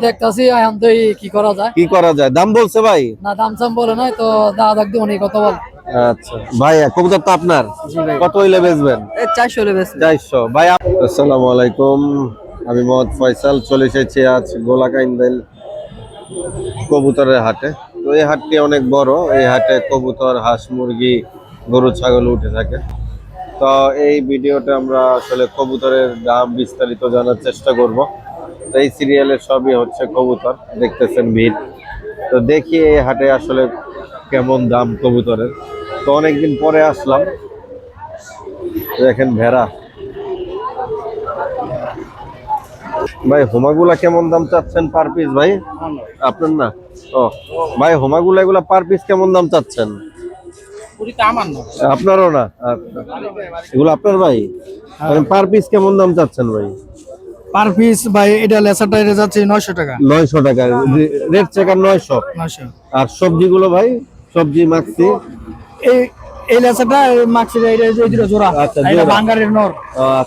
দেখতাছি এখন তো কি করা যায় দাম বলছে ভাই? না, দাম সাম বলে নাই তো, দাদা একদম অনেক কথা বল। আচ্ছা ভাই, কবুতর তো আপনার, কত হইলে বেচবেন? 400 হলে বেশ। 400 ভাই। আসসালামু আলাইকুম, আমি মোহাম্মদ ফয়সাল, চলে এসেছি আজ গোলাকাইন্দাল কবুতরের হাটে। তো এই হাটটি অনেক বড়, এই হাটে কবুতর, হাঁস, মুরগি, গরু, ছাগল উঠে থাকে। তো এই ভিডিওতে আমরা আসলে কবুতরের দাম বিস্তারিত জানার চেষ্টা করব। তো এই সিরিয়ালের সবই হচ্ছে কবুতর, দেখতেছেন ভিড়। তো দেখি এই হাটে আসলে কেমন দাম কবুতরের। তো অনেকদিন পরে আসলাম, দেখেন ভেড়া। ভাই হোমাগুলা কেমন দাম চাচ্ছেন পার পিস? ভাই আপনার না? ও ভাই, হোমাগুলা এগুলা পার পিস কেমন দাম চাচ্ছেন? আপনারও না? আচ্ছা, এগুলো আপনার ভাই? পার পিস কেমন দাম চাচ্ছেন ভাই? পার পিস ভাই এটা লেসারটা এটা যাচ্ছে 900 টাকা। 900 টাকা রেড চেকার 900। আর সবজিগুলো ভাই, সবজি মাখছি এই এই লেসারটা মাক্সি এটা এই দুটো জোড়া। আচ্ছা, এটা বাঙ্গারের নর।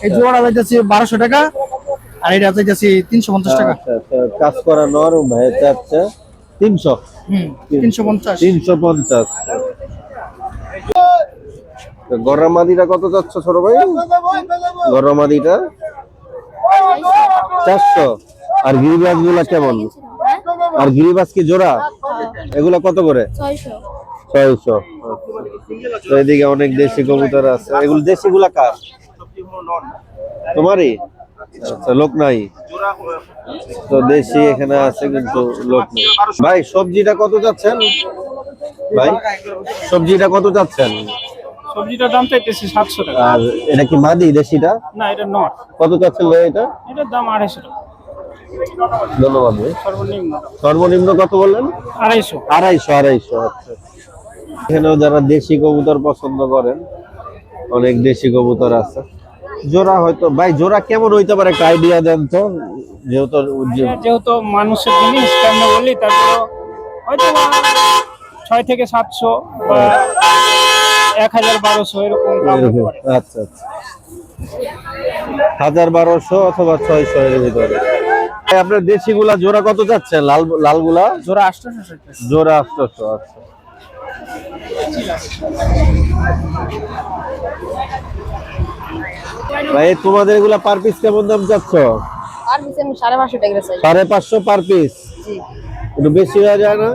এই জোড়াটা যাচ্ছে 1200 টাকা আর এটা যাচ্ছে 350 টাকা। আচ্ছা, কাজ করা নর ভাই চাচ্ছে 300। 350। 350। গরমাদিটা কত যাচ্ছে ছোট ভাই? গরমাদিটা 400। আর গিরিবাজ গুলা কেমন? আর গিরিবাজ কি জোড়া? এগুলা কত করে? 600। তো এদিকে অনেক দেশি কবুতর আছে। এগুলো দেশি গুলা কার? তোমারই? আচ্ছা, লোক নাই তো। দেশি এখানে আছে কিন্তু লোক নেই। ভাই সবজিটা কত যাচ্ছেন ভাই? সবজিটা কত যাচ্ছেন? সবজিটার দাম চাইতেছি 700 টাকা। আর এটা কি মাদি দেশিটা? না, এটা নট। কত যাচ্ছেন ভাই এটা? এটার দাম 250 টাকা ধন্যবাদ ভাই। সর্বনিম্ন। সর্বনিম্ন কত বললেন? 250। 250। আচ্ছা, এখানেও যারা দেশি কবুতর পছন্দ করেন, অনেক দেশি কবুতর আছে। জোড়া হয়তো ভাই, জোড়া কেমন হইতে পারে একটা আইডিয়া দেন তো, যেহেতু মানুষের জিনিস কেমন বলি, তারপর হয়তো 6 থেকে 700 বা 1000-1200 এরকম দাম হতে পারে। আচ্ছা আচ্ছা, 1000-1200 অথবা 600 এর ভিতরে। আপনার দেশি গুলা জোড়া কত যাচ্ছে? লাল গুলা জোড়া 800 টাকা। জোড়া 800। আচ্ছা ভাই, তোমাদের এগুলা পার পিস কেমন দাম চাচ্ছ? পার পিস আমি 550 টাকা চাই। 550 পার পিস? জি। একটু বেশি হয়ে যায় না?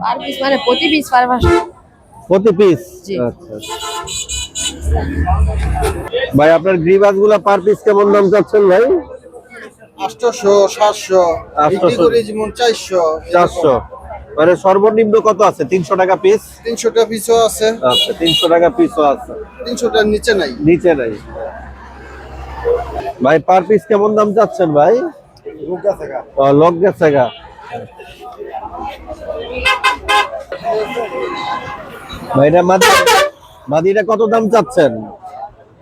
পার পিস মানে প্রতি পিস 550। প্রতি পিস? জি। আচ্ছা ভাই, আপনার গ্রিবাস গুলা পার পিস কেমন দাম চাচ্ছেন ভাই? 800, 700, 800 যেমন 400। মানে সর্বনিম্ন কত আছে? 300 টাকা পিস? 300 টাকা পিসও আছে। আচ্ছা, 300 টাকা পিসও আছে। 300 টাকার নিচে নাই। নিচে নাই। ভাই পার পিস কেমন দাম চাচ্ছেন ভাই? লোক গেছে গা। ভাই এটা মাদিটা কত দাম চাচ্ছেন?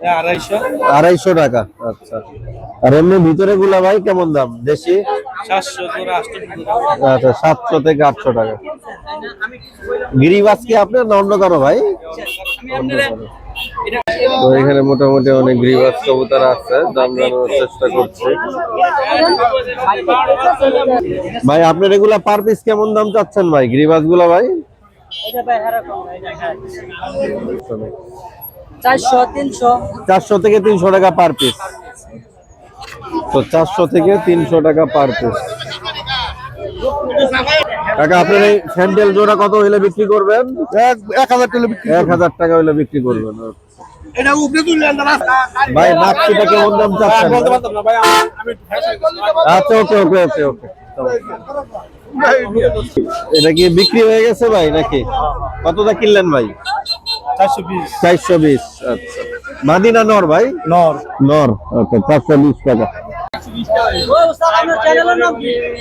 250 টাকা। আচ্ছা, আর এমনি ভিতরে গুলা ভাই কেমন দাম? দেশি 700 জোড়া 800। আচ্ছা, 700 থেকে 800 টাকা। গিরিবাজ কি আপনার না অন্য কারো ভাই? তো এখানে মোটামুটি অনেক গিরিবাজ কবুতর আছে, দাম জানানোর চেষ্টা করছি। ভাই আপনার এগুলা পার পিস কেমন দাম চাচ্ছেন ভাই, গিরিবাজ গুলা ভাই? 400 থেকে 300 টাকা পার পিস। তো 400 থেকে 300 টাকা পার পিস। কাকা, আপনার এই স্যান্ডেল জোড়া কত হইলে বিক্রি করবেন? 1000 টাকা হইলে বিক্রি করবেন। ভাই মাক্সিটা কেমন দাম চাচ্ছেন? আচ্ছা, ওকে। এটা কি বিক্রি হয়ে গেছে ভাই নাকি? কতটা কিনলেন ভাই? 420। আচ্ছা, মাদিনা নর ভাই? নর। ওকে, 420 টাকা।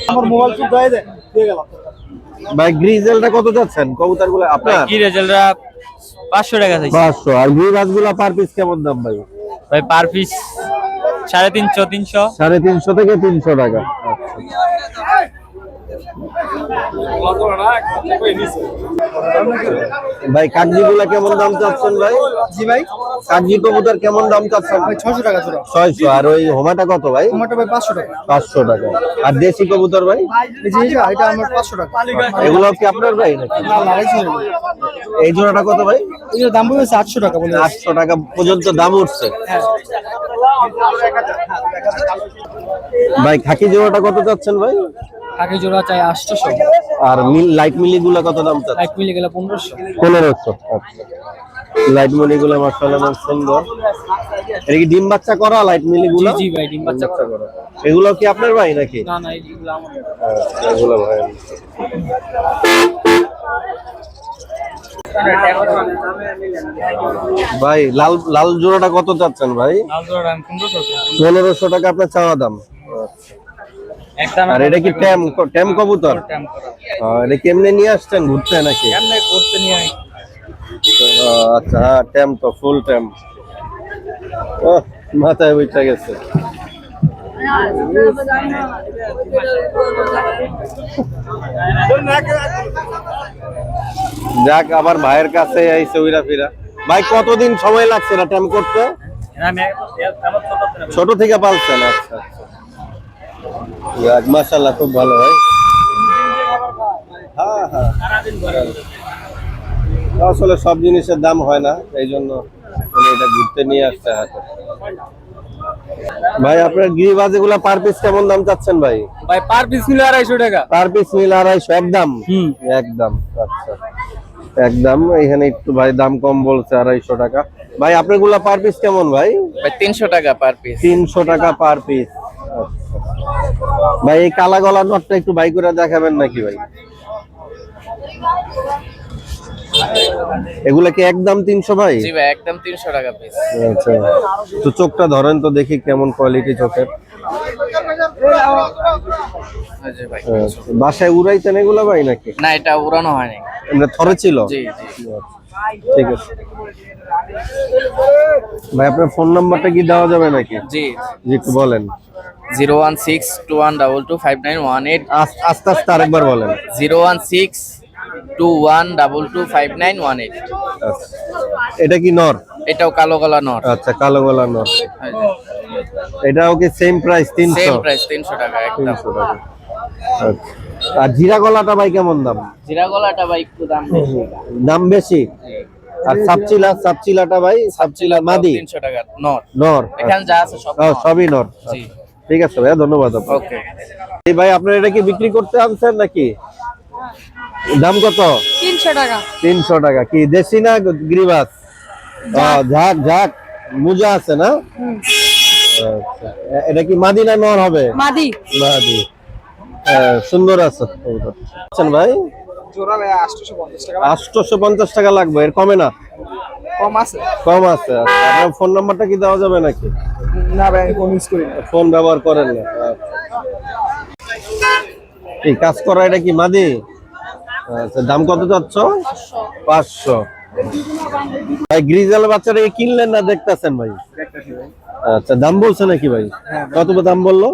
আমার মোবাইল চুপ হয়ে যায় দিয়ে গেলাম। ভাই গ্রিজেলটা কত যাচ্ছেন কবুতর গুলো আপনার? কি রেজাল্টরা 500 টাকা চাইছি। 500। আর গ্রিবাজ গুলো পার পিস কেমন দাম ভাই? ভাই পার পিস 350 300 350 থেকে 300 টাকা। আচ্ছা, ভাই কাগজি গুলা কেমন দাম চাচ্ছেন ভাই? জি ভাই, কাগজি কবুতর কেমন দাম চাচ্ছেন? ভাই 600 টাকা জোড়া। 600। আর ওই হোমাটা কত ভাই? টমেটো ভাই 500 টাকা। 500 টাকা। আর দেশি কবুতর ভাই? এই যে এটা আমার 500 টাকা। এগুলো কি আপনার ভাই নাকি? না, লাগাইছি না। এই জোড়াটা কত ভাই? এর দাম বলেছে 800 টাকা বলে। 800 টাকা পর্যন্ত দাম উঠছে। ভাই খাকি জোড়াটা কত চাচ্ছেন ভাই? আগে জোড়া চাই 800। আর লাইট মিলি গুলা কত দাম চাচ্ছেন? এক মিলে গেলে 1500। 1500। আচ্ছা, লাইট মিলি গুলা মাশাআল্লাহ অনেক সুন্দর। এটা কি ডিম বাচ্চা করা লাইট মিলি গুলা? জি ভাই, ডিম বাচ্চা করা। এগুলো কি আপনার ভাই নাকি? না না, এগুলো আমার। আচ্ছা, এগুলো ভাই। ভাই লাল লাল জোড়াটা কত চাচ্ছেন ভাই? লাল জোড়া আমি 1500 টাকা। 1500 টাকা আপনার চাওয়া দাম। একদম। আর এটা কি ট্যাম কবুতর? এটা কেমনে নিয়ে আসছেন ঘুরতে নাকি? এমনি করতে নিয়ে আই। আচ্ছা, হ্যাঁ ট্যাম তো ফুল ট্যাম। মাথায় উঠে গেছে। যাক, আবার ভাইয়ের কাছে আইছে উইরা ফিরা। ভাই কতদিন সময় লাগছে না ট্যাম করতে? ছোট থেকে পালছেন? আচ্ছা, যাক মাশাআল্লাহ, খুব ভালো ভাই। হ্যাঁ হ্যাঁ, আসলে সব জিনিসের দাম হয় না, এই জন্য এটা ঘুরতে নিয়ে আসতে হাতে। ভাই আপনার গিরিবাজ এগুলা পার পিস কেমন দাম চাচ্ছেন ভাই? ভাই পার পিস নিলে 250 টাকা। পার পিস নিলে 250 একদম? একদম। আচ্ছা, একদম। এখানে একটু ভাই দাম কম বলছে, 250 টাকা। ভাই আপনার গুলা পার পিস কেমন ভাই? ভাই 300 টাকা পার পিস। 300 টাকা পার পিস। ভাই এই কালা গলা নটটা একটু ভাই করে দেখাবেন নাকি ভাই? এগুলা কি একদম 300 ভাই? জি ভাই, একদম 300 টাকা পিস। আচ্ছা, তো চোখটা ধরেন তো দেখি কেমন কোয়ালিটি চোখের। জি ভাই। বাসায় উড়াইতেন এগুলা ভাই নাকি? না, এটা উড়ানো হয়নি। এমনি থরে ছিল? জি জি। ঠিক আছে ভাই, আপনার ফোন নাম্বারটা কি দেওয়া যাবে নাকি? জি। জি একটু বলেন। 01621225918। আস্তে আস্তে আরেকবার বলেন। 01621225918। আচ্ছা, এটা কি নর? এটাও কালো গলা নর। আচ্ছা, কালো গলা নর। এটাও কি সেম প্রাইস? 300? সেম প্রাইস, 300 টাকা একদম। 300 টাকা। আচ্ছা, আর জিরা গলাটা ভাই কেমন দাম? জিরা গলাটা ভাই একটু দাম বেশি। দাম বেশি? আর সাপচিলাটা ভাই? সাপচিলা মাদি? 300 টাকা নর। নর? এখানে যা আছে সব নর। সবই নর। জি। ঠিক আছে ভাইয়া, ধন্যবাদ আপনাকে। ওকে। এই ভাই আপনার এটা কি বিক্রি করতে আনছেন নাকি? দাম কত? 300 টাকা। 300 টাকা। কি দেশি না গিরিবাজ? ঝাক ঝাক মুজা আছে না? আচ্ছা, এটা কি মাদি না নর হবে? মাদি। মাদি। সুন্দর আছে ভাই। জোড়া ভাই 850 টাকা। 850 টাকা লাগবে, এর কমে না? কম আছে। কম আছে। আচ্ছা, আপনার ফোন নাম্বারটা কি দেওয়া যাবে নাকি? না ভাই, আমি ফোন ইউজ করি না। ফোন ব্যবহার করেন না? এই কাজ করা এটা কি মাদি? আচ্ছা, দাম কত চাচ্ছ? 500। ভাই গ্রিজেল বাচ্চাটা কিনলেন না দেখতেছেন ভাই? আচ্ছা, দাম বলছে নাকি ভাই? কত দাম বললো?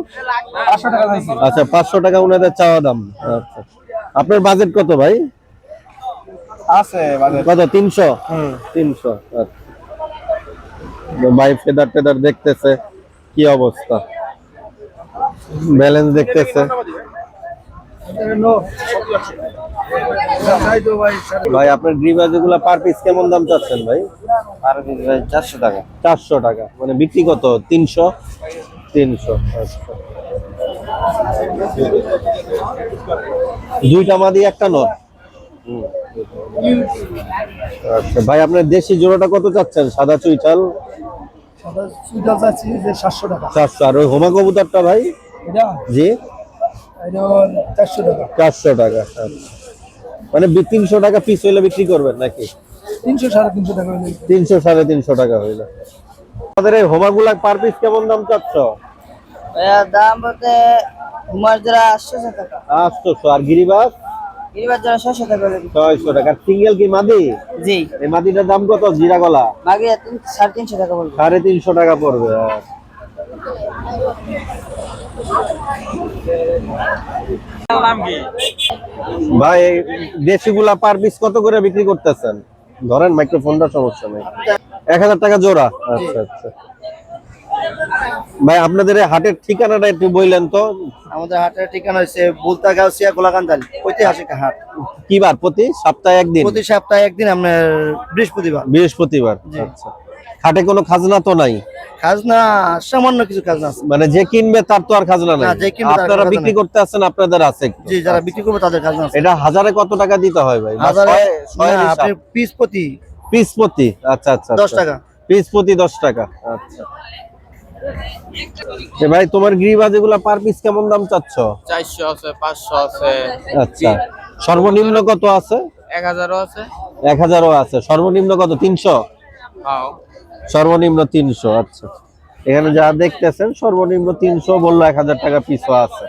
500 টাকা চাইছি। আচ্ছা, 500 টাকা ওনাদের চাওয়া দাম। আচ্ছা, আপনার বাজেট কত ভাই? আছে বাজার। কত? 300? 300। আচ্ছা, ভাই ফেদার টেদার দেখতেছে, কি অবস্থা, ব্যালেন্স দেখতেছে। ভাই আপনার গ্রিবাজ এগুলা পার পিস কেমন দাম চাচ্ছেন ভাই? পার পিস ভাই 400 টাকা। 400 টাকা। মানে বিক্রি কত? 300? 300। আচ্ছা, দুইটা মাদি একটা নর। আচ্ছা ভাই, আপনার দেশি জোড়াটা কত চাচ্ছেন? সাদা চুইঠাল? সাদা সুইটা চাচ্ছি যে 700 টাকা। 400। আর ওই হোমা কবুতরটা ভাই? এটা জি, এটা 400 টাকা। 400 টাকা। আচ্ছা, মানে 300 টাকা পিস হইলে বিক্রি করবেন নাকি? 300 350 টাকা হইলে। 300 350 টাকা হইলে। আমাদের এই হোমাগুলা পার পিস কেমন দাম চাচ্ছ? দাম বলতে ঘুমার জোড়া 800 টাকা। 800। আর গিরিবাজ? গিরিবাজ জোড়া 600 টাকা। 600 টাকা। সিঙ্গেল কি মাদি? জি। এই মাদিটার দাম কত? জিরা গলা বাকি 350 টাকা বলবো। 350 টাকা পড়বে। ভাই এই দেশিগুলা পার পিস কত করে বিক্রি করতেছেন? ধরেন মাইক্রোফোনটা সমস্যা নেই। 1000 টাকা জোড়া। আচ্ছা আচ্ছা ভাই আপনাদের এই হাটের ঠিকানাটা একটু বললেন তো। আমাদের হাটের ঠিকানা হচ্ছে বুলতা গাউসিয়া গোলাকান্দালি, ঐতিহাসিক হাট। কি বার? প্রতি সপ্তাহে একদিন? প্রতি সপ্তাহে একদিন, আপনার বৃহস্পতিবার। বৃহস্পতিবার। আচ্ছা হাটে কোনো খাজনা তো নাই? খাজনা সামান্য কিছু খাজনা আছে। মানে যে কিনবে তার তো আর খাজনা নাই? না, যে কিনবে তার আপনারা খাজনা বিক্রি নাই। করতে আসছেন, আপনাদের আছে? জি, যারা বিক্রি করবে তাদের খাজনা আছে। এটা হাজারে কত টাকা দিতে হয় ভাই? হাজারে আপনি পিস প্রতি পিস প্রতি? আচ্ছা আচ্ছা 10 টাকা। পিস প্রতি 10 টাকা। আচ্ছা ভাই তোমার গিরিবাজ এগুলা পার পিস কেমন দাম চাচ্ছ? 400 আছে, 500 আছে, আচ্ছা সর্বনিম্ন কত আছে? 1000 আছে। 1000ও আছে। সর্বনিম্ন কত? 300? হ্যাঁ, সর্বনিম্ন 300। আচ্ছা এখানে যা দেখতেছেন সর্বনিম্ন 300, বললো 1000 টাকা পিসও আছে।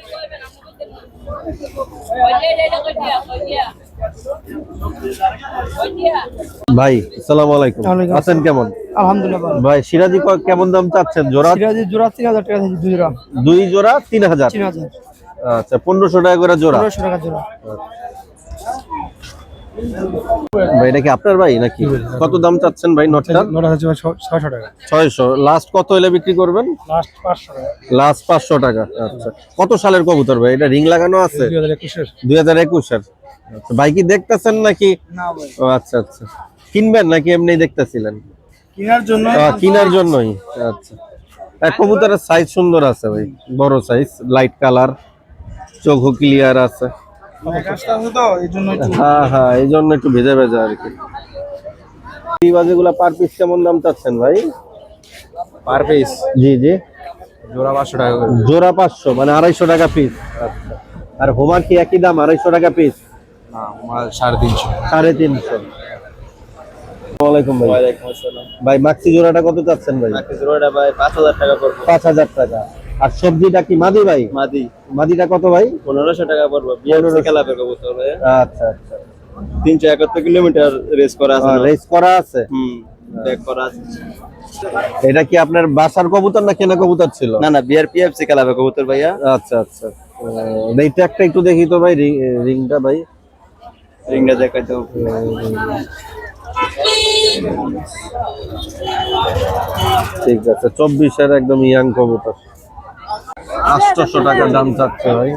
ভাই আসসালামু আলাইকুম, আছেন কেমন? আলহামদুলিল্লাহ। ভাই সিরাজি কেমন দাম চাচ্ছেন জোড়া? সিরাজি জোড়া 3000 টাকা থেকে দুই জোড়া। 2 জোড়া 3000? 3000। আচ্ছা 1500 টাকা করে জোড়া। 1500 টাকা জোড়া। ভাই এটা কি আপনার ভাই নাকি? কত দাম চাচ্ছেন ভাই নটটা? 600 টাকা। 600। লাস্ট কত হলে বিক্রি করবেন? লাস্ট 500 টাকা। লাস্ট 500 টাকা। আচ্ছা কত সালের কবুতর ভাই? এটা রিং লাগানো আছে? 2021 এর। 2021 এর। আচ্ছা ভাই কি দেখতেছেন নাকি? না ভাই, ও আচ্ছা আচ্ছা কিনবেন নাকি এমনি দেখতেছিলেন? কেনার জন্য। কেনার জন্যই। আচ্ছা কবুতরের সাইজ সুন্দর আছে ভাই, বড় সাইজ, লাইট কালার, চোখও ক্লিয়ার আছে। আকাশটা আছে তো এইজন্য একটু। হ্যাঁ হ্যাঁ এই জন্য একটু ভেজা ভেজা আর কি। এই বাজেগুলা পার পিস কেমন দাম চাচ্ছেন ভাই? পার পিস জি জি জোড়া 500 টাকা করে। জোড়া 500 মানে 250 টাকা পিস। আচ্ছা আর হোমার কি একই দাম 250 টাকা পিস? না, মাল 350। 350। ওয়ালাইকুম ভাই। ওয়ালাইকুম আসসালাম। ভাই মাক্সি জোড়াটা কত চাচ্ছেন ভাই? বাকি জোড়াটা ভাই 5000 টাকা পড়বে। 5000 টাকা। আর সবজিটা কি মাদি ভাই? মাদি মাদিটা কত ভাই? 1500 টাকা পড়বে। বিএফসি ক্লাবের কবুতর ভাই। আচ্ছা আচ্ছা 371 কিলোমিটার রেস করা আছে। রেস করা আছে? ব্যাক করা আছে। এটা কি আপনার বাসার কবুতর না কেনা কবুতর ছিল? না না, বিআরপিএফসি ক্লাবের কবুতর ভাইয়া। আচ্ছা আচ্ছা এইটা একটা একটু দেখি তো ভাই, রিংটা ভাই। রিংটা দেখাইতে হবে। ঠিক আছে 24 এর একদম ইয়াং কবুতর। 800 টাকা দাম চাচ্ছে ভাই।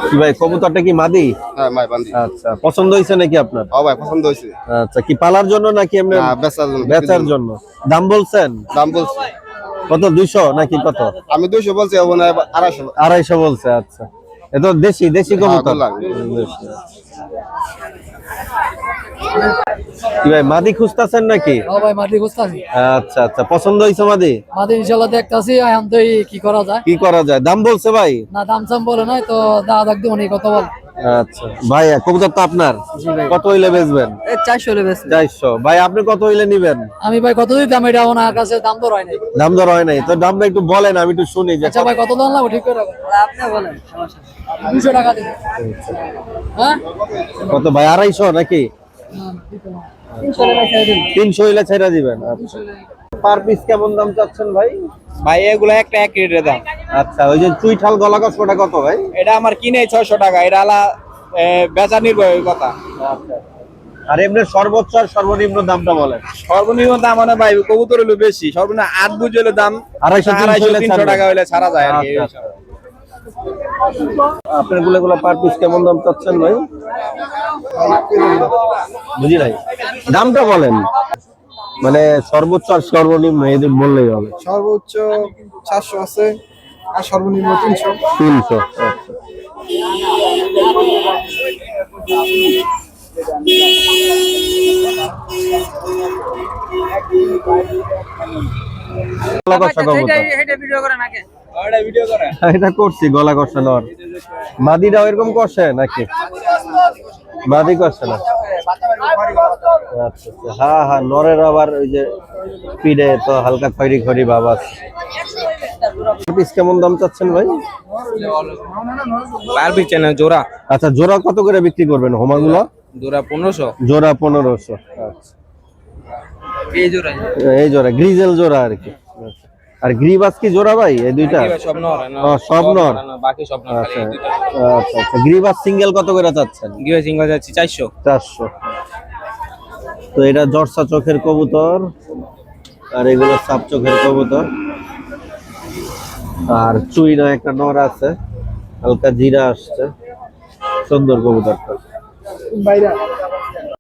কি ভাই কবুতরটা কি মাদি? হ্যাঁ ভাই বান্দি। আচ্ছা পছন্দ হয়েছে নাকি আপনার? হ্যাঁ ভাই পছন্দ হয়েছে। আচ্ছা কি পালার জন্য নাকি এমনি? না, বেচার জন্য। বেচার জন্য। দাম বলছেন দাম বলছি কত? 200 নাকি কত? আমি 200 বলছি, এখন 250। 250 বলছে। আচ্ছা এটা দেশি দেশি কবুতর। গোল্লা। দেশি। কি ভাই মাদি খুঁজতাছেন নাকি? ও ভাই মাটি বুঝতাছি। আচ্ছা আচ্ছা পছন্দ হয়েছে মাদি? মাটি ইনশাআল্লাহ দেখতাছি, এখন তো কি করা যায়। কি করা যায়? দাম বলছে ভাই? না দাম সাম বলে নাই তো, দাদা একদম অনেক কথা বল। আচ্ছা ভাই কবুতর তো আপনার, কত হইলে বেচবেন? 400 হলে বেশ। 400। ভাই আপনি কত হইলে নিবেন? আমি ভাই কত দিতাম, এটা ওনার কাছে দাম দর হয় নাই। দাম দর হয় নাই তো, দামটা একটু বলেন আমি একটু শুনি যে। আচ্ছা ভাই কত দাম লাগবে ঠিক করে রাখো। আপনি বলেন, 200 টাকা দিন। হ্যাঁ কত ভাই? 250 নাকি? 300 হইলে ছেড়ে দিবেন। আচ্ছা পার পিস কেমন দাম চাচ্ছেন ভাই? ভাই এগুলো একটা এক রেটে দাম। আচ্ছা ওই যে চুইঠাল গলা কষ্টটা কত ভাই? এটা আমার কিনে 600 টাকা। এটা আলা বেচা নির্ভর কথা। আচ্ছা আর এমনি সর্বোচ্চ আর সর্বনিম্ন দামটা বলেন। সর্বনিম্ন দাম মানে ভাই কবুতর হলো বেশি, সর্বনিম্ন 8 বুঝ হলো দাম 250-300 টাকা হইলে ছাড়া যায় আর কি। আচ্ছা, আপনার গুলো পার পিস কেমন দাম চাচ্ছেন ভাই? বুঝি নাই, দামটা বলেন। মানে সর্বোচ্চ আর সর্বনিম্ন এদের বললেই হবে। সর্বোচ্চ 400 আছে আর সর্বনিম্ন 300। 300। আচ্ছা গলা কষা কবুতর। এটা করছি গলা কষা নর। মাদিটা এরকম কষে নাকি? মাদি কষে না? আচ্ছা আচ্ছা হ্যাঁ হ্যাঁ নরের আবার ওই যে পিঠে তো হালকা খয়রি খয়রি ভাব আছে। পিস কেমন দাম চাচ্ছেন ভাই? পার পিস না জোড়া। আচ্ছা জোড়া কত করে বিক্রি করবেন হোমাগুলো? জোড়া 1500। জোড়া 1500। আচ্ছা এই জোড়া এই জোড়া গ্রিজেল জোড়া আর কি। আচ্ছা। আর গ্রিবাস কি জোড়া ভাই এই দুইটা? সব নর ও, সব নর। বাকি সব নর আচ্ছা আচ্ছা আচ্ছা। গ্রিবাস সিঙ্গেল কত করে চাচ্ছেন? গিয়ে সিঙ্গল যাচ্ছে 400। 400। তো এটা জর্সা চোখের কবুতর আর এগুলো সাপ চোখের কবুতর। আর চুইনা একটা নর আছে, হালকা জিরা আসছে, সুন্দর কবুতরটা। বাইরে